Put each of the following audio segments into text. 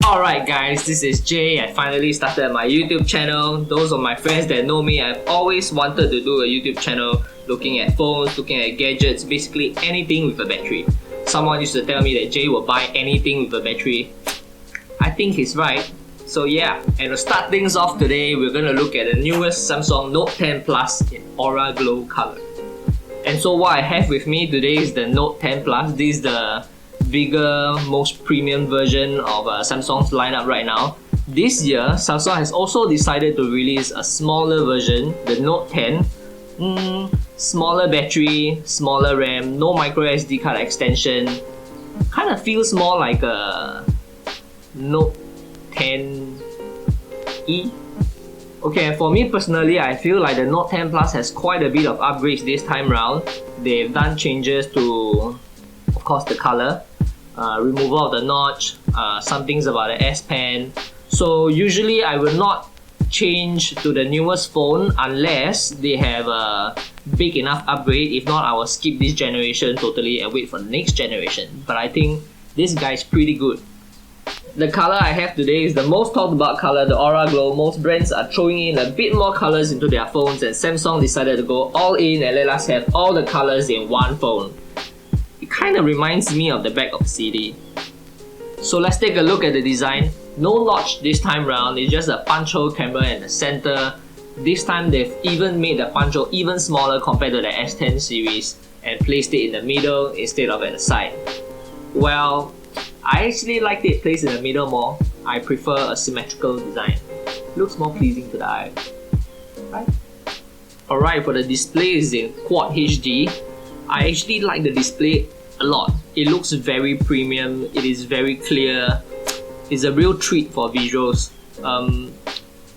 Alright guys, this is Jay. I finally started my YouTube channel. Those of my friends that know me, I've always wanted to do a YouTube channel looking at phones, looking at gadgets, basically anything with a battery. Someone used to tell me that Jay will buy anything with a battery. I think he's right. So yeah, and to start things off today, we're going to look at the newest Samsung Note 10 Plus in Aura Glow color. And so what I have with me today is the Note 10 Plus. This is the bigger, most premium version of Samsung's lineup right now. This year, Samsung has also decided to release a smaller version, the Note 10. Smaller battery, smaller RAM, no micro SD card extension. Kind of feels more like a Note 10e. Okay, for me personally, I feel like the Note 10 Plus has quite a bit of upgrades this time round. They've done changes to, of course, the color, removal of the notch, some things about the S Pen. So usually I will not change to the newest phone unless they have a big enough upgrade. If not, I will skip this generation totally and wait for the next generation. But I think this guy is pretty good. The color I have today is the most talked about color, the Aura Glow. Most brands are throwing in a bit more colors into their phones, and Samsung decided to go all in and let us have all the colors in one phone. It kind of reminds me of the back of a CD. So let's take a look at the design. No notch this time round, it's just a punch hole camera in the center. This time they've even made the punch hole even smaller compared to the S10 series and placed it in the middle instead of at the side. Well, I actually liked it placed in the middle more. I prefer a symmetrical design. Looks more pleasing to the eye. Right? Alright, for the display is in Quad HD. I actually like the display a lot. It looks very premium, it is very clear. It's a real treat for visuals.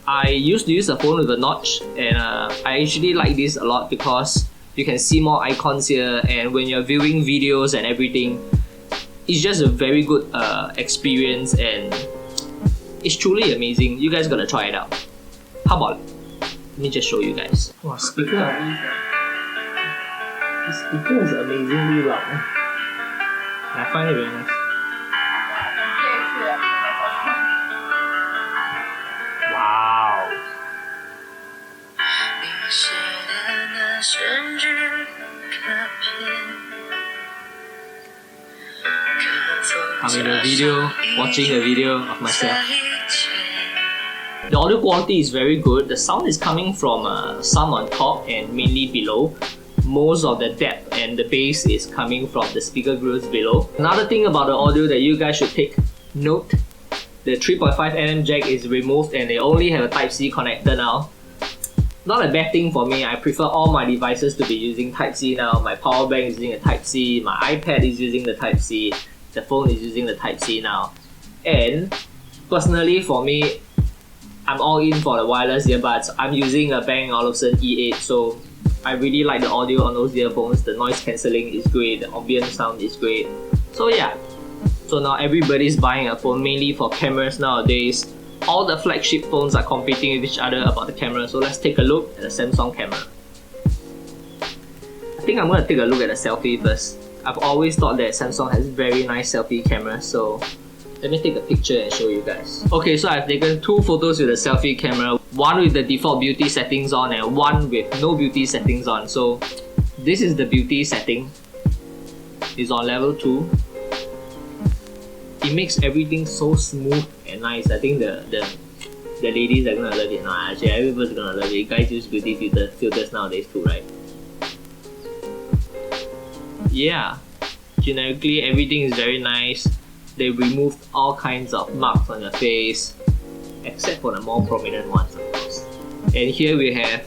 I used to use a phone with a notch, and I actually like this a lot because you can see more icons here, and when you're viewing videos and everything, it's just a very good experience, and it's truly amazing. You guys gotta try it out. How about it? Let me just show you guys. Wow, speaker of these, the speaker is amazingly loud. I find it very nice. Wow. I'm in a video, watching a video of myself. The audio quality is very good. The sound is coming from some on top and mainly below. Most of the depth and the bass is coming from the speaker grills below. Another thing about the audio that you guys should take note, the 3.5mm jack is removed and they only have a Type-C connector now. Not a bad thing for me. I prefer all my devices to be using Type-C now. My power bank is using a Type-C, my iPad is using the Type-C, the phone is using the Type-C now. And personally for me, I'm all in for the wireless earbuds. I'm using a Bang & Olufsen E8, so I really like the audio on those earphones. The noise cancelling is great, the ambient sound is great. So yeah, so now everybody's buying a phone mainly for cameras nowadays. All the flagship phones are competing with each other about the camera, so let's take a look at the Samsung camera. I think I'm going to take a look at the selfie first. I've always thought that Samsung has very nice selfie cameras, so let me take a picture and show you guys. Okay, so I've taken two photos with the selfie camera. One with the default beauty settings on and one with no beauty settings on. So this is the beauty setting. It's on level 2. It makes everything so smooth and nice. I think the ladies are gonna love it. No, actually everybody's gonna love it. Guys use beauty filters nowadays too, right? Yeah, generically everything is very nice. They removed all kinds of marks on your face, except for the more prominent ones, of course. And here we have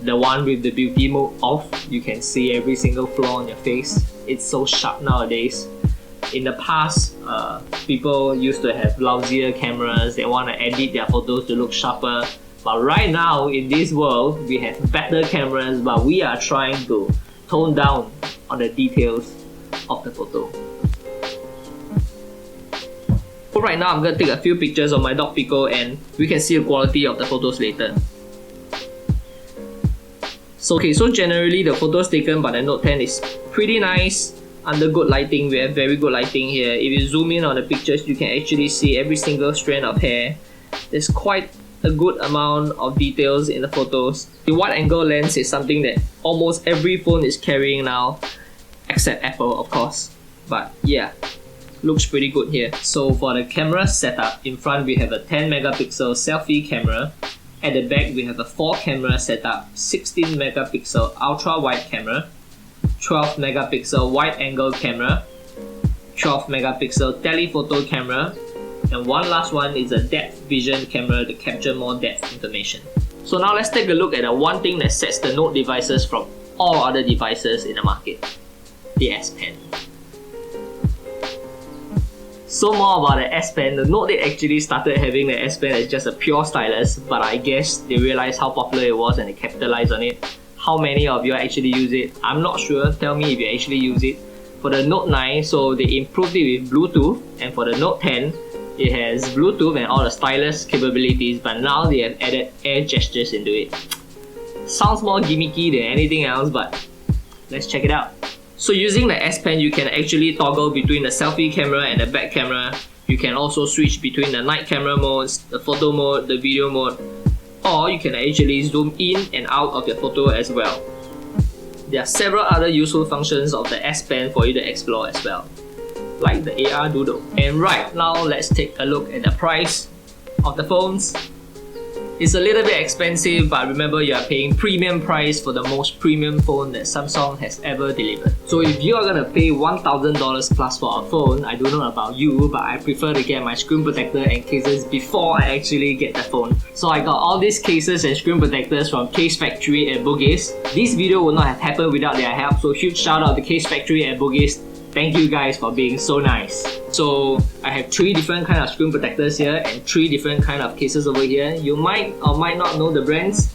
the one with the beauty mode off. You can see every single flaw on your face. It's so sharp nowadays. In the past, people used to have lousier cameras. They want to edit their photos to look sharper. But right now, in this world, we have better cameras, but we are trying to tone down on the details of the photo. So right now I'm going to take a few pictures of my dog Pico and we can see the quality of the photos later. So generally the photos taken by the Note 10 is pretty nice. under good lighting, we have very good lighting here. If you zoom in on the pictures, you can actually see every single strand of hair. There's quite a good amount of details in the photos. The wide angle lens is something that almost every phone is carrying now, except Apple of course. But yeah, looks pretty good here. So for the camera setup, in front we have a 10 megapixel selfie camera. At the back we have a 4 camera setup, 16 megapixel ultra wide camera, 12 megapixel wide angle camera, 12 megapixel telephoto camera, and one last one is a depth vision camera to capture more depth information. So now let's take a look at the one thing that sets the Note devices from all other devices in the market, the S Pen. So more about the S Pen. The Note 8 actually started having the S Pen as just a pure stylus, but I guess they realized how popular it was and they capitalized on it. How many of you actually use it? I'm not sure. Tell me if you actually use it. For the Note 9, so they improved it with Bluetooth, and for the Note 10, it has Bluetooth and all the stylus capabilities, but now they have added air gestures into it. Sounds more gimmicky than anything else, but let's check it out. So using the S Pen, you can actually toggle between the selfie camera and the back camera. You can also switch between the night camera modes, the photo mode, the video mode, or you can actually zoom in and out of your photo as well. There are several other useful functions of the S Pen for you to explore as well, like the AR Doodle. And right now, let's take a look at the price of the phones. It's a little bit expensive, but remember you are paying premium price for the most premium phone that Samsung has ever delivered. So if you are gonna pay $1,000 plus for a phone, I don't know about you, but I prefer to get my screen protector and cases before I actually get the phone. So I got all these cases and screen protectors from Casefactorie at Bugis. This video would not have happened without their help, so huge shout out to Casefactorie at Bugis. Thank you guys for being so nice. So I have 3 different kind of screen protectors here and 3 different kind of cases over here. You might or might not know the brands,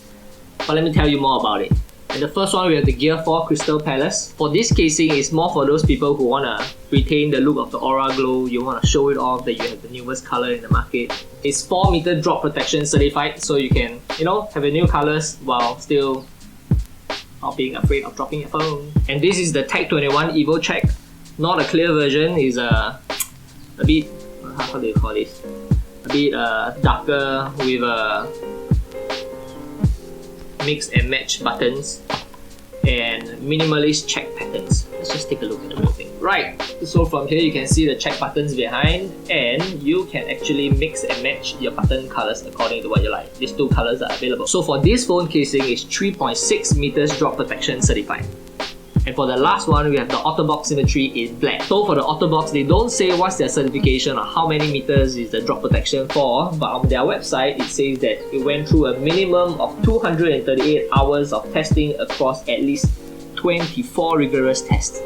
but let me tell you more about it. And the first one, we have the Gear 4 Crystal Palace. For this casing, it's more for those people who want to retain the look of the Aura Glow. You want to show it off that you have the newest color in the market. It's 4 meter drop protection certified, so you can, have the new colors while still not being afraid of dropping your phone. And this is the Tech 21 Evo Check. Not a clear version, is a bit, how do you call this? A bit darker with mix and match buttons and minimalist check patterns. Let's just take a look at the real thing. Right, so from here you can see the check buttons behind, and you can actually mix and match your button colors according to what you like. These 2 colors are available. So for this phone casing, it's 3.6 meters drop protection certified. And for the last one, we have the OtterBox Symmetry in black. So for the OtterBox, they don't say what's their certification or how many meters is the drop protection for, but on their website, it says that it went through a minimum of 238 hours of testing across at least 24 rigorous tests.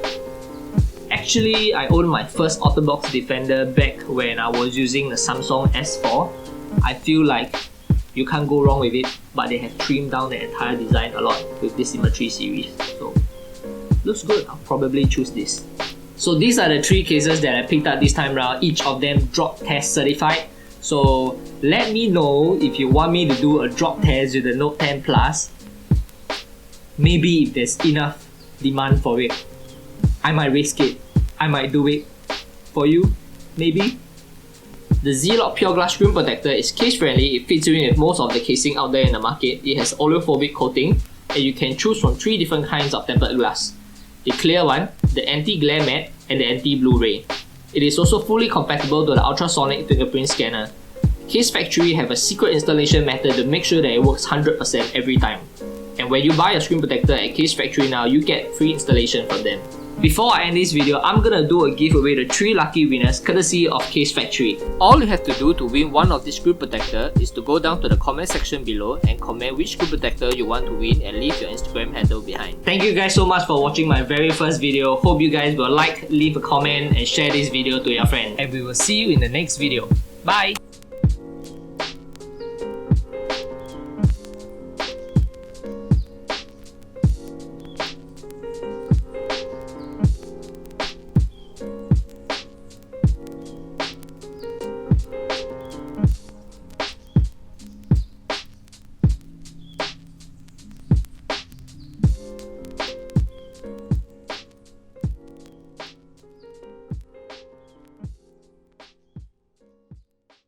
Actually, I owned my first OtterBox Defender back when I was using the Samsung S4. I feel like you can't go wrong with it, but they have trimmed down the entire design a lot with this Symmetry series. So looks good, I'll probably choose this. So these are the 3 cases that I picked up this time round, each of them drop test certified. So let me know if you want me to do a drop test with the Note 10 Plus. Maybe if there's enough demand for it, I might risk it. I might do it for you, maybe. The Z-Lock Pure Glass Screen Protector is case friendly. It fits in with most of the casing out there in the market. It has oleophobic coating, and you can choose from 3 different kinds of tempered glass. The clear one, the anti-glare matte, and the anti-blue ray. It is also fully compatible to the ultrasonic fingerprint scanner. Casefactorie have a secret installation method to make sure that it works 100% every time. And when you buy a screen protector at Casefactorie now, you get free installation from them. Before I end this video, I'm gonna do a giveaway to 3 lucky winners courtesy of Casefactorie. All you have to do to win one of these screen protector is to go down to the comment section below and comment which screen protector you want to win and leave your Instagram handle behind. Thank you guys so much for watching my very first video. Hope you guys will like, leave a comment and share this video to your friends. And we will see you in the next video. Bye!